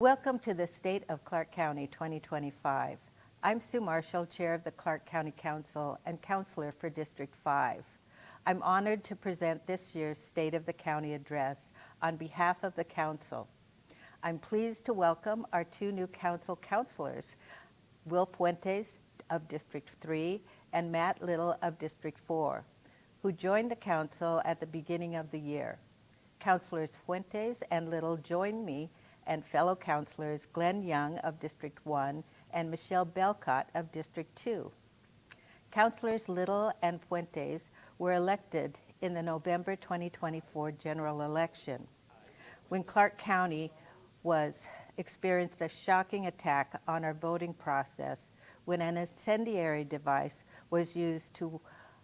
Welcome to the State of Clark County 2025. I'm Sue Marshall, Chair of the Clark County Council and Councilor for District 5. I'm honored to present this year's State of the County Address on behalf of the Council. I'm pleased to welcome our two new Council councilors, Will Fuentes of District 3 and Matt Little of District 4, who joined the Council at the beginning of the year. Councilors Fuentes and Little join me and fellow councilors Glenn Young of District 1 and Michelle Belcott of District 2. Councilors Little and Fuentes were elected in the November 2024 general election, when Clark County experienced a shocking attack on our voting process when an incendiary device was used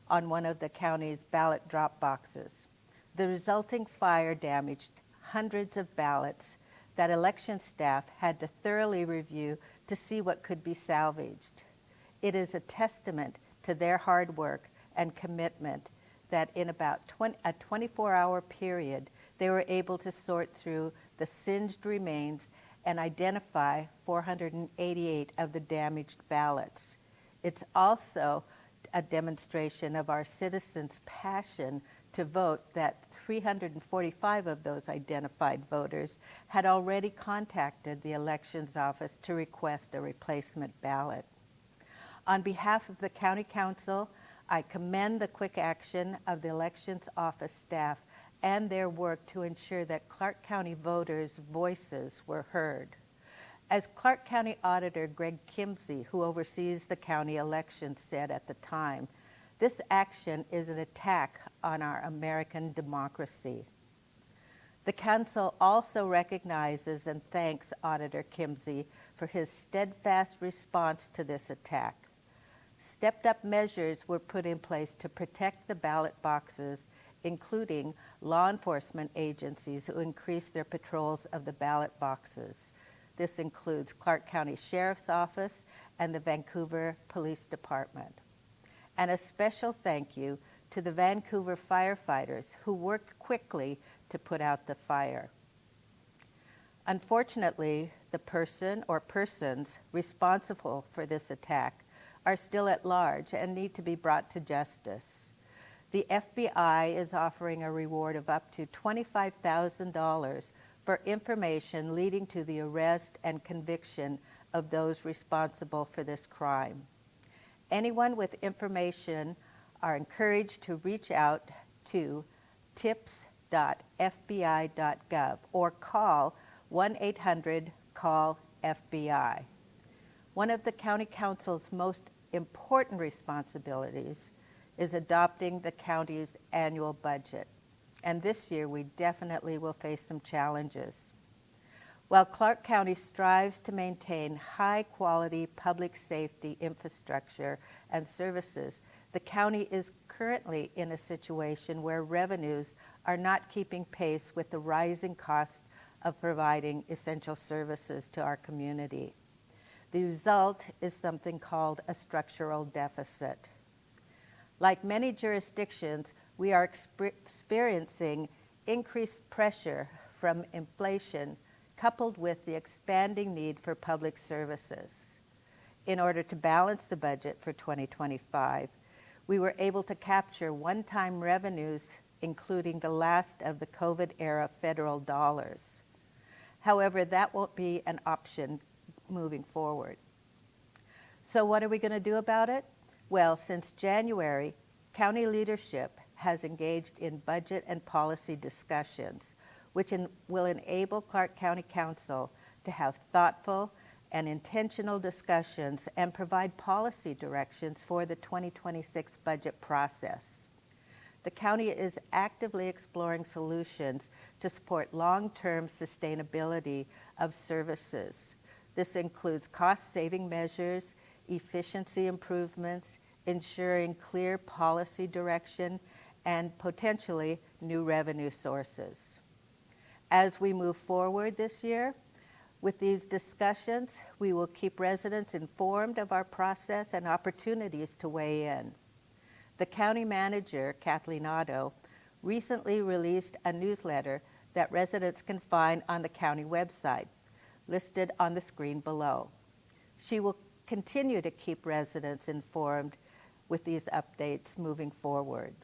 on one of the county's ballot drop boxes. The resulting fire damaged hundreds of ballots that election staff had to thoroughly review to see what could be salvaged. It is a testament to their hard work and commitment that in about a 24-hour period, they were able to sort through the singed remains and identify 488 of the damaged ballots. It's also a demonstration of our citizens' passion to vote that 345 of those identified voters had already contacted the elections office to request a replacement ballot. On behalf of the County Council, I commend the quick action of the elections office staff and their work to ensure that Clark County voters' voices were heard. As Clark County Auditor Greg Kimsey, who oversees the county elections, said at the time, this action is an attack on our American democracy. The Council also recognizes and thanks Auditor Kimsey for his steadfast response to this attack. Stepped-up measures were put in place to protect the ballot boxes, including law enforcement agencies who increased their patrols of the ballot boxes. This includes Clark County Sheriff's Office and the Vancouver Police Department. And a special thank you to the Vancouver firefighters who worked quickly to put out the fire. Unfortunately, the person or persons responsible for this attack are still at large and need to be brought to justice. The FBI is offering a reward of up to $25,000 for information leading to the arrest and conviction of those responsible for this crime. Anyone with information are encouraged to reach out to tips.fbi.gov or call 1-800-CALL-FBI. One of the County Council's most important responsibilities is adopting the county's annual budget. And this year we definitely will face some challenges. While Clark County strives to maintain high-quality public safety infrastructure and services, the county is currently in a situation where revenues are not keeping pace with the rising cost of providing essential services to our community. The result is something called a structural deficit. Like many jurisdictions, we are experiencing increased pressure from inflation coupled with the expanding need for public services. In order to balance the budget for 2025, we were able to capture one-time revenues, including the last of the COVID-era federal dollars. However, that won't be an option moving forward. So what are we going to do about it? Well, since January, county leadership has engaged in budget and policy discussions, which will enable Clark County Council to have thoughtful and intentional discussions and provide policy directions for the 2026 budget process. The county is actively exploring solutions to support long-term sustainability of services. This includes cost-saving measures, efficiency improvements, ensuring clear policy direction, and potentially new revenue sources. As we move forward this year with these discussions, we will keep residents informed of our process and opportunities to weigh in. The county manager, Kathleen Otto, recently released a newsletter that residents can find on the county website. listed on the screen below. She will continue to keep residents informed with these updates moving forward.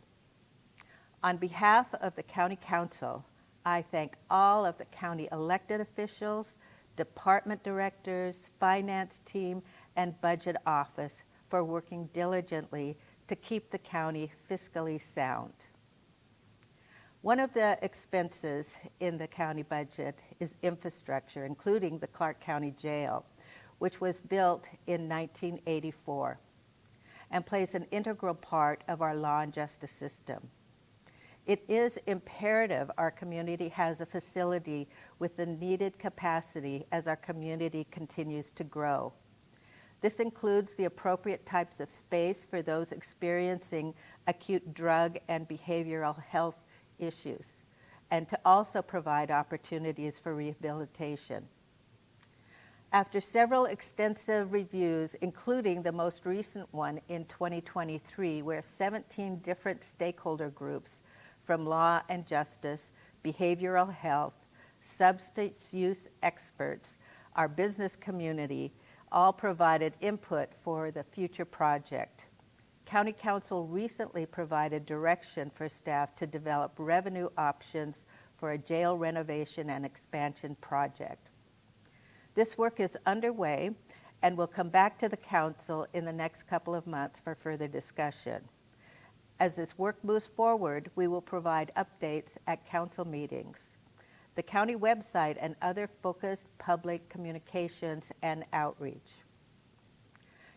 On behalf of the County Council, I thank all of the county elected officials, department directors, finance team, and budget office for working diligently to keep the county fiscally sound. One of the expenses in the county budget is infrastructure, including the Clark County Jail, which was built in 1984 and plays an integral part of our law and justice system. It is imperative our community has a facility with the needed capacity as our community continues to grow. This includes the appropriate types of space for those experiencing acute drug and behavioral health issues, and to also provide opportunities for rehabilitation. After several extensive reviews, including the most recent one in 2023, where 17 different stakeholder groups from law and justice, behavioral health, substance use experts, our business community, all provided input for the future project. County Council recently provided direction for staff to develop revenue options for a jail renovation and expansion project. This work is underway and will come back to the Council in the next couple of months for further discussion. As this work moves forward, we will provide updates at Council meetings, the county website, and other focused public communications and outreach.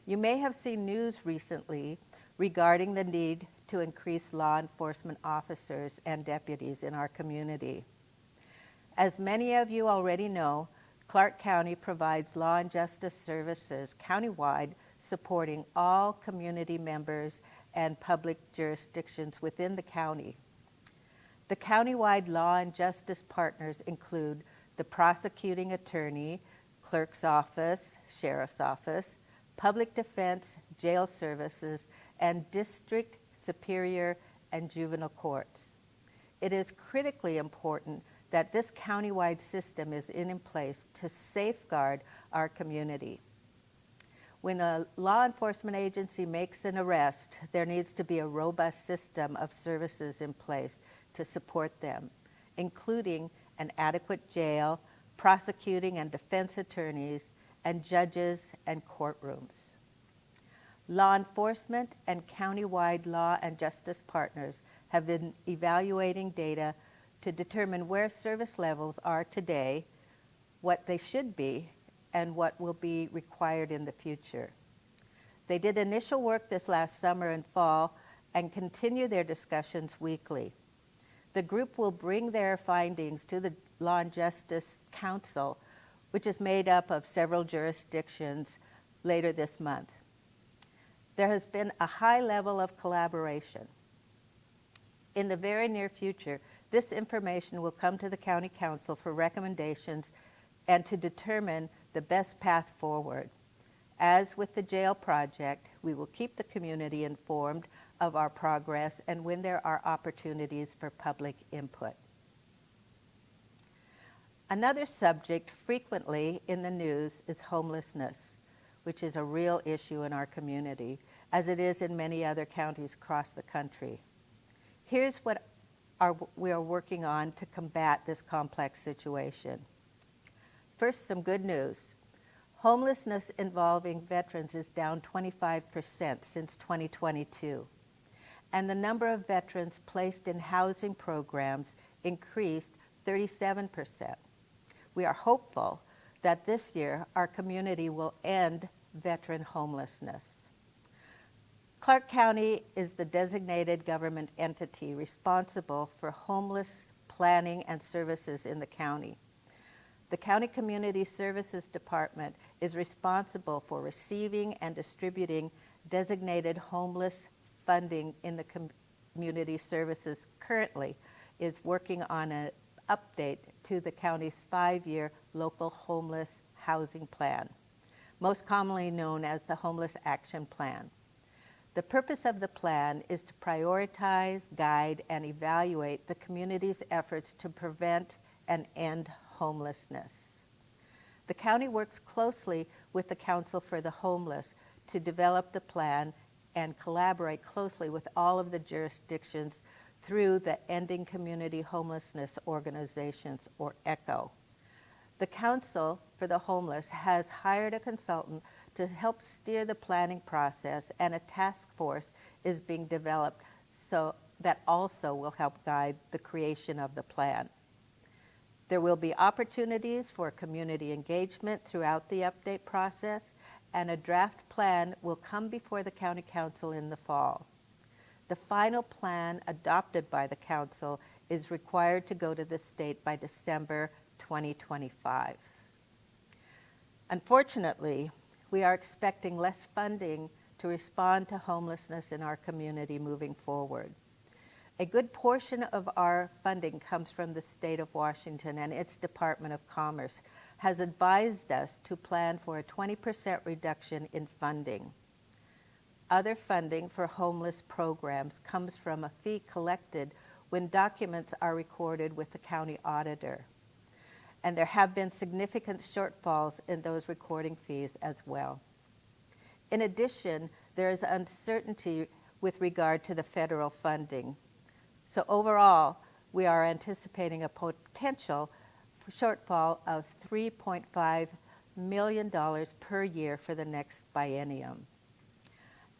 You may have seen news recently regarding the need to increase law enforcement officers and deputies in our community. As many of you already know, Clark County provides law and justice services countywide, supporting all community members and public jurisdictions within the county. The countywide law and justice partners include the prosecuting attorney, clerk's office, sheriff's office, public defense, jail services, and district, superior, and juvenile courts. It is critically important that this countywide system is in place to safeguard our community. When a law enforcement agency makes an arrest, there needs to be a robust system of services in place to support them, including an adequate jail, prosecuting and defense attorneys, and judges and courtrooms. Law enforcement and countywide law and justice partners have been evaluating data to determine where service levels are today, what they should be, and what will be required in the future. They did initial work this last summer and fall and continue their discussions weekly. The group will bring their findings to the Law and Justice Council, which is made up of several jurisdictions, later this month. There has been a high level of collaboration. In the very near future, this information will come to the County Council for recommendations and to determine the best path forward. As with the jail project, we will keep the community informed of our progress and when there are opportunities for public input. Another subject frequently in the news is homelessness, which is a real issue in our community, as it is in many other counties across the country. Here's what we are working on to combat this complex situation. First, some good news. Homelessness involving veterans is down 25% since 2022, and the number of veterans placed in housing programs increased 37%. We are hopeful that this year our community will end veteran homelessness. Clark County is the designated government entity responsible for homeless planning and services in the county. The County Community Services Department is responsible for receiving and distributing designated homeless funding in the community services. Currently is working on an update to the county's 5-year local homeless housing plan, most commonly known as the Homeless Action Plan. The purpose of the plan is to prioritize, guide, and evaluate the community's efforts to prevent and end homelessness. The county works closely with the Council for the Homeless to develop the plan and collaborate closely with all of the jurisdictions through the Ending Community Homelessness Organizations, or ECHO. The Council for the Homeless has hired a consultant to help steer the planning process, and a task force is being developed so that also will help guide the creation of the plan. There will be opportunities for community engagement throughout the update process, and a draft plan will come before the County Council in the fall. The final plan adopted by the Council is required to go to the state by December 2025. Unfortunately, we are expecting less funding to respond to homelessness in our community moving forward. A good portion of our funding comes from the state of Washington, and its Department of Commerce has advised us to plan for a 20% reduction in funding. Other funding for homeless programs comes from a fee collected when documents are recorded with the county auditor. And there have been significant shortfalls in those recording fees as well. In addition, there is uncertainty with regard to the federal funding. So overall, we are anticipating a potential shortfall of $3.5 million per year for the next biennium.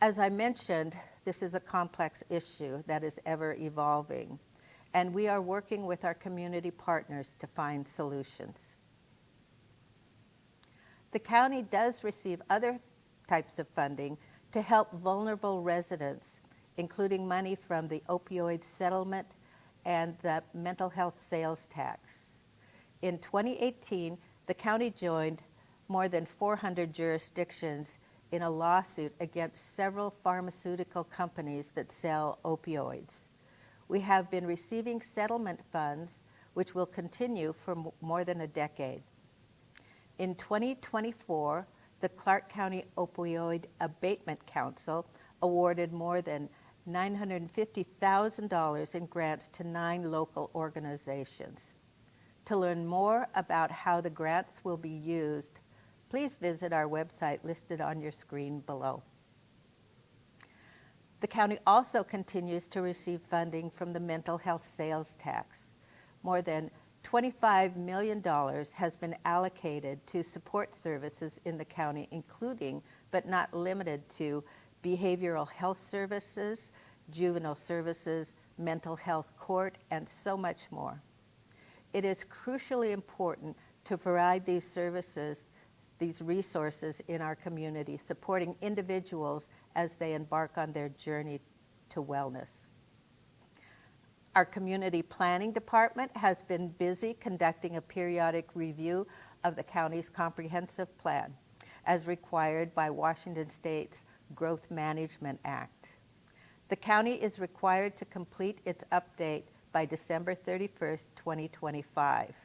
As I mentioned, this is a complex issue that is ever evolving, and we are working with our community partners to find solutions. The county does receive other types of funding to help vulnerable residents, including money from the opioid settlement and the mental health sales tax. In 2018, the county joined more than 400 jurisdictions in a lawsuit against several pharmaceutical companies that sell opioids. We have been receiving settlement funds, which will continue for more than a decade. In 2024, the Clark County Opioid Abatement Council awarded more than $950,000 in grants to 9 local organizations. To learn more about how the grants will be used, please visit our website listed on your screen below. The county also continues to receive funding from the mental health sales tax. More than $25 million has been allocated to support services in the county, including, but not limited to, behavioral health services, juvenile services, mental health court, and so much more. It is crucially important to provide these services, these resources in our community, supporting individuals as they embark on their journey to wellness. Our community planning department has been busy conducting a periodic review of the county's comprehensive plan, as required by Washington State's Growth Management Act. The county is required to complete its update by December 31st, 2025.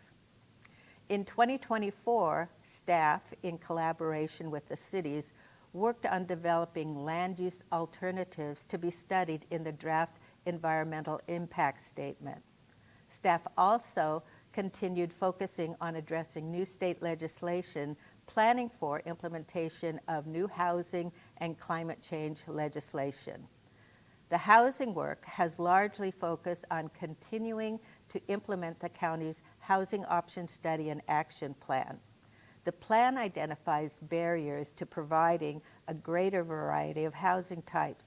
In 2024, staff, in collaboration with the cities, worked on developing land use alternatives to be studied in the draft environmental impact statement. Staff also continued focusing on addressing new state legislation, planning for implementation of new housing and climate change legislation. The housing work has largely focused on continuing to implement the county's Housing Option Study and Action Plan. The plan identifies barriers to providing a greater variety of housing types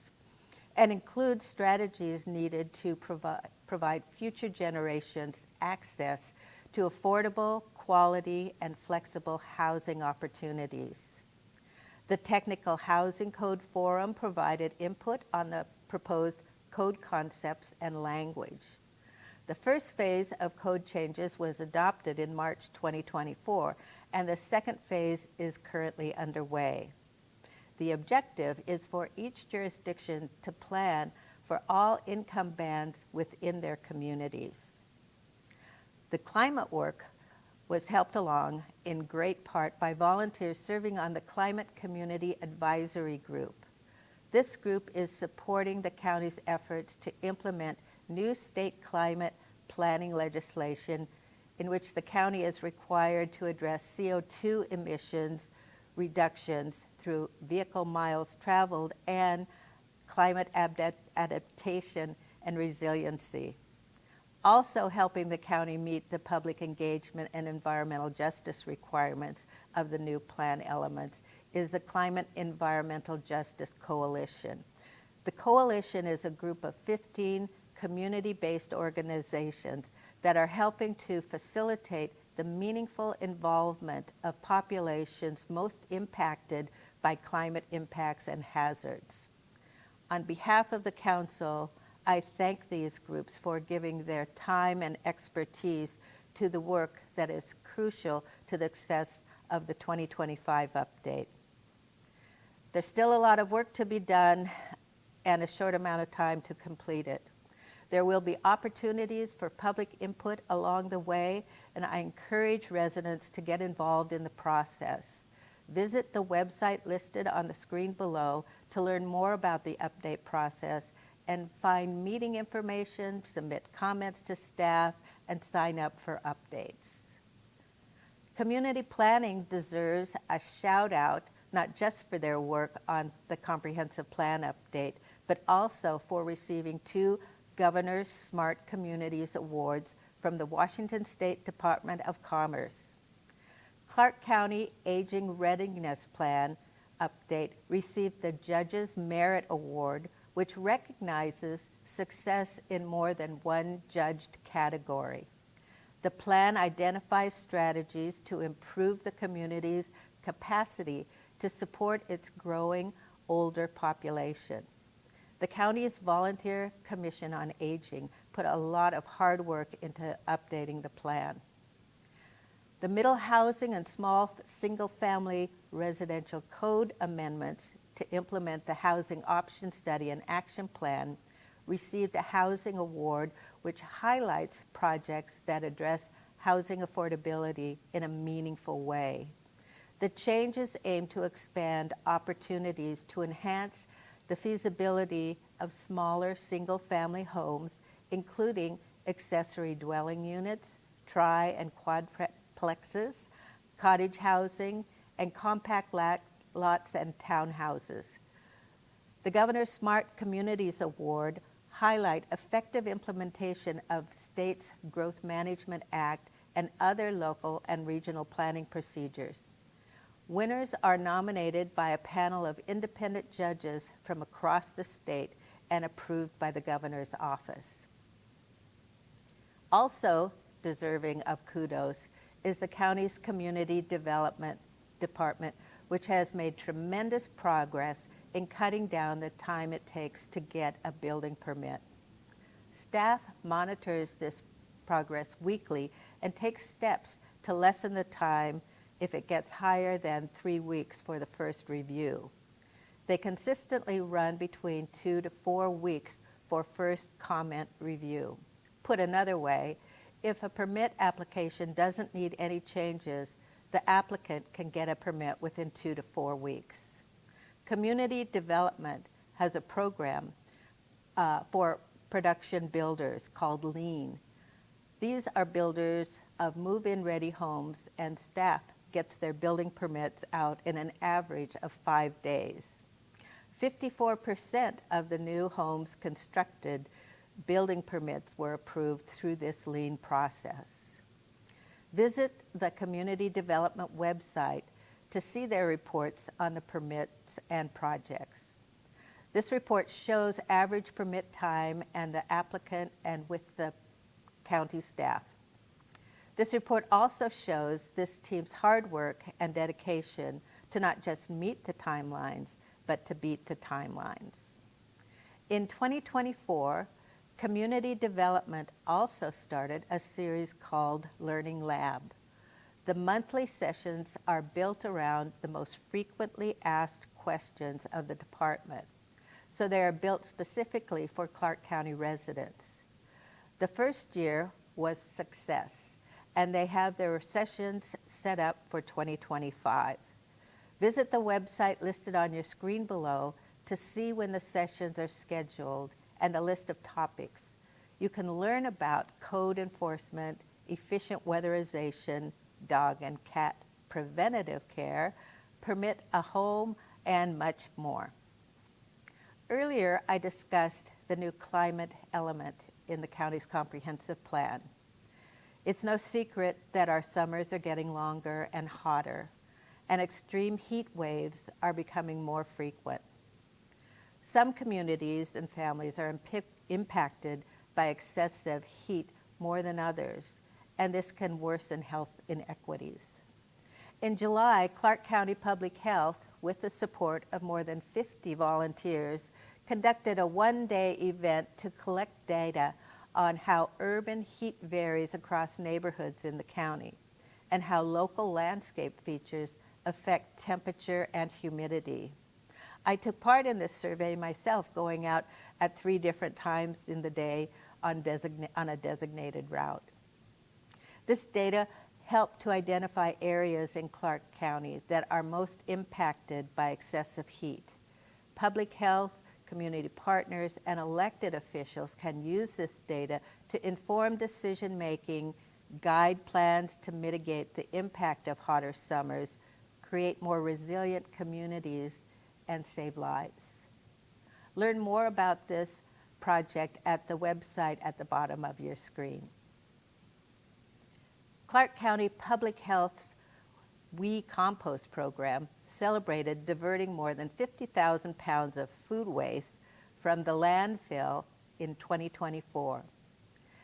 and includes strategies needed to provide future generations access to affordable, quality, and flexible housing opportunities. The Technical Housing Code Forum provided input on the proposed code concepts and language. The first phase of code changes was adopted in March 2024, and the second phase is currently underway. The objective is for each jurisdiction to plan for all income bands within their communities. The climate work was helped along in great part by volunteers serving on the Climate Community Advisory Group. This group is supporting the county's efforts to implement new state climate planning legislation in which the county is required to address CO2 emissions reductions through vehicle miles traveled and climate adaptation and resiliency. Also helping the county meet the public engagement and environmental justice requirements of the new plan elements is the Climate Environmental Justice Coalition. The coalition is a group of 15 community-based organizations that are helping to facilitate the meaningful involvement of populations most impacted by climate impacts and hazards. On behalf of the Council, I thank these groups for giving their time and expertise to the work that is crucial to the success of the 2025 update. There's still a lot of work to be done and a short amount of time to complete it. There will be opportunities for public input along the way, and I encourage residents to get involved in the process. Visit the website listed on the screen below to learn more about the update process and find meeting information, submit comments to staff, and sign up for updates. Community planning deserves a shout out, not just for their work on the comprehensive plan update, but also for receiving 2 Governor's Smart Communities Awards from the Washington State Department of Commerce. Clark County Aging Readiness Plan update received the Judges Merit Award, which recognizes success in more than one judged category. The plan identifies strategies to improve the community's capacity to support its growing older population. The county's Volunteer Commission on Aging put a lot of hard work into updating the plan. The Middle Housing and Small Single-Family Residential Code amendments to implement the Housing Option Study and Action Plan received a housing award which highlights projects that address housing affordability in a meaningful way. The changes aim to expand opportunities to enhance the feasibility of smaller single-family homes, including accessory dwelling units, tri- and quadplexes, cottage housing, and compact lots and townhouses. The Governor's Smart Communities Award highlight effective implementation of state's Growth Management Act and other local and regional planning procedures. Winners are nominated by a panel of independent judges from across the state and approved by the Governor's office. Also deserving of kudos is the county's Community Development Department, which has made tremendous progress in cutting down the time it takes to get a building permit. Staff monitors this progress weekly and takes steps to lessen the time if it gets higher than 3 weeks for the first review. They consistently run between 2 to 4 weeks for first comment review. Put another way, if a permit application doesn't need any changes, the applicant can get a permit within 2 to 4 weeks. Community Development has a program for production builders called LEAN. These are builders of move-in ready homes, and staff gets their building permits out in an average of 5 days. 54% of the new homes constructed building permits were approved through this LEAN process. Visit the Community Development website to see their reports on the permits and projects. This report shows average permit time and the applicant and with the county staff. This report also shows this team's hard work and dedication to not just meet the timelines, but to beat the timelines. In 2024, Community Development also started a series called Learning Lab. The monthly sessions are built around the most frequently asked questions of the department, so they are built specifically for Clark County residents. The first year was success, and they have their sessions set up for 2025. Visit the website listed on your screen below to see when the sessions are scheduled and the list of topics. You can learn about code enforcement, efficient weatherization, dog and cat preventative care, permit a home, and much more. Earlier, I discussed the new climate element in the county's comprehensive plan. It's no secret that our summers are getting longer and hotter, and extreme heat waves are becoming more frequent. Some communities and families are impacted by excessive heat more than others, and this can worsen health inequities. In July, Clark County Public Health, with the support of more than 50 volunteers, conducted a one-day event to collect data on how urban heat varies across neighborhoods in the county and how local landscape features affect temperature and humidity. I took part in this survey myself, going out at 3 different times in the day on a designated route. This data helped to identify areas in Clark County that are most impacted by excessive heat. Public health, community partners, and elected officials can use this data to inform decision-making, guide plans to mitigate the impact of hotter summers, create more resilient communities, and save lives. Learn more about this project at the website at the bottom of your screen. Clark County Public Health's We Compost program celebrated diverting more than 50,000 pounds of food waste from the landfill in 2024.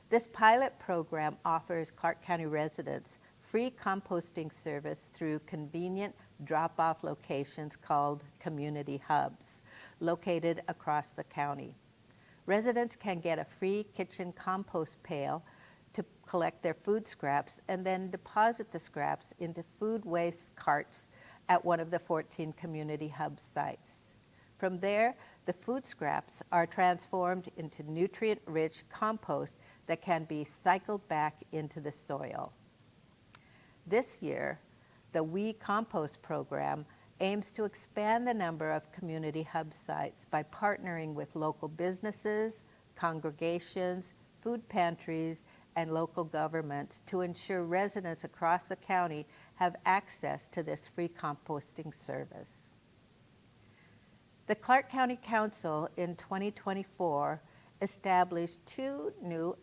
This pilot program offers Clark County residents free composting service through convenient drop-off locations called community hubs, located across the county. Residents can get a free kitchen compost pail to collect their food scraps and then deposit the scraps into food waste carts at one of the 14 community hub sites. From there, the food scraps are transformed into nutrient-rich compost that can be cycled back into the soil. This year, the We Compost program aims to expand the number of community hub sites by partnering with local businesses, congregations, food pantries, and local governments to ensure residents across the county have access to this free composting service. The Clark County Council in 2024 established 2 new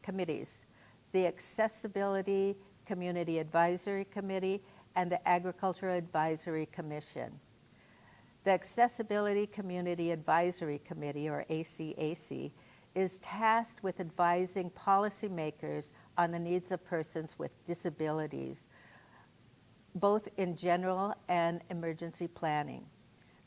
committees, the Accessibility Community Advisory Committee and the Agricultural Advisory Commission. The Accessibility Community Advisory Committee, or ACAC, is tasked with advising policymakers on the needs of persons with disabilities, both in general and emergency planning.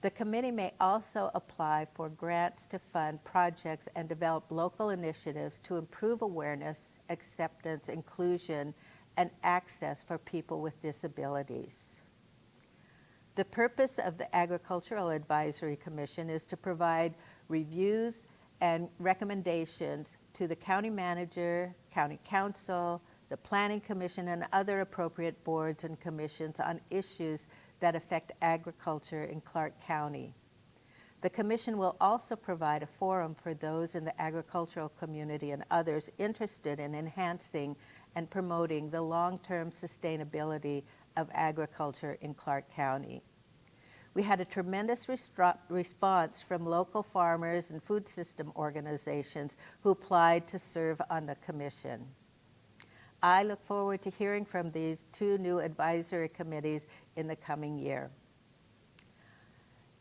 The committee may also apply for grants to fund projects and develop local initiatives to improve awareness, acceptance, inclusion, and access for people with disabilities. The purpose of the Agricultural Advisory Commission is to provide reviews and recommendations to the county manager, county council, the planning commission, and other appropriate boards and commissions on issues that affect agriculture in Clark County. The commission will also provide a forum for those in the agricultural community and others interested in enhancing and promoting the long-term sustainability of agriculture in Clark County. We had a tremendous response from local farmers and food system organizations who applied to serve on the commission. I look forward to hearing from these 2 new advisory committees in the coming year.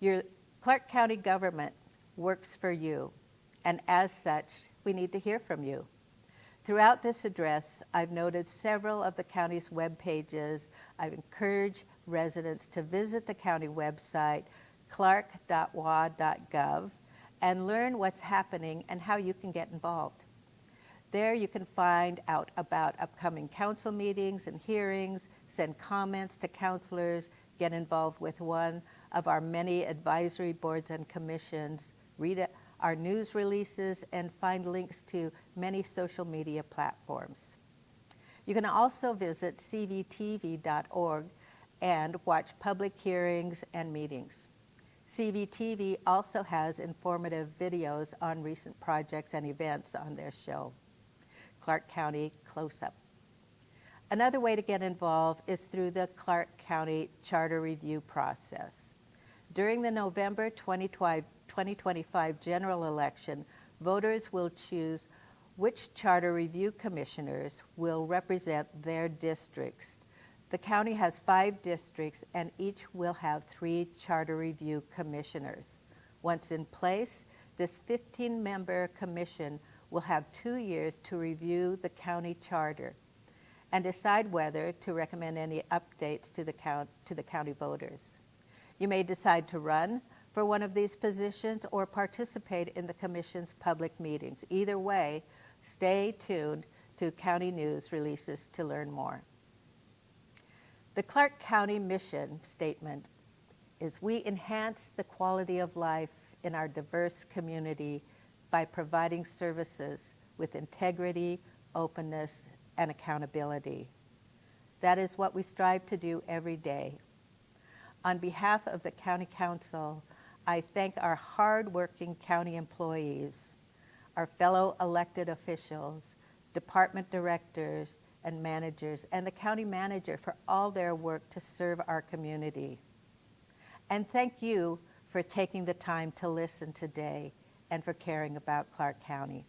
Your Clark County government works for you, and as such, we need to hear from you. Throughout this address, I've noted several of the county's web pages. I've encouraged residents to visit the county website, clark.wa.gov, and learn what's happening and how you can get involved. There you can find out about upcoming council meetings and hearings, send comments to counselors, get involved with one of our many advisory boards and commissions, read our news releases, and find links to many social media platforms. You can also visit cvtv.org and watch public hearings and meetings. CVTV also has informative videos on recent projects and events on their show. Clark County Close-Up. Another way to get involved is through the Clark County Charter Review process. During the November 2025 general election, voters will choose which charter review commissioners will represent their districts. The county has 5 districts and each will have 3 charter review commissioners. Once in place, this 15-member commission will have 2 years to review the county charter and decide whether to recommend any updates to the county voters. You may decide to run for one of these positions or participate in the commission's public meetings. Either way, stay tuned to County News releases to learn more. The Clark County mission statement is we enhance the quality of life in our diverse community by providing services with integrity, openness, and accountability. That is what we strive to do every day. On behalf of the County Council, I thank our hard-working county employees, our fellow elected officials, department directors and managers, and the county manager for all their work to serve our community. And thank you for taking the time to listen today and for caring about Clark County.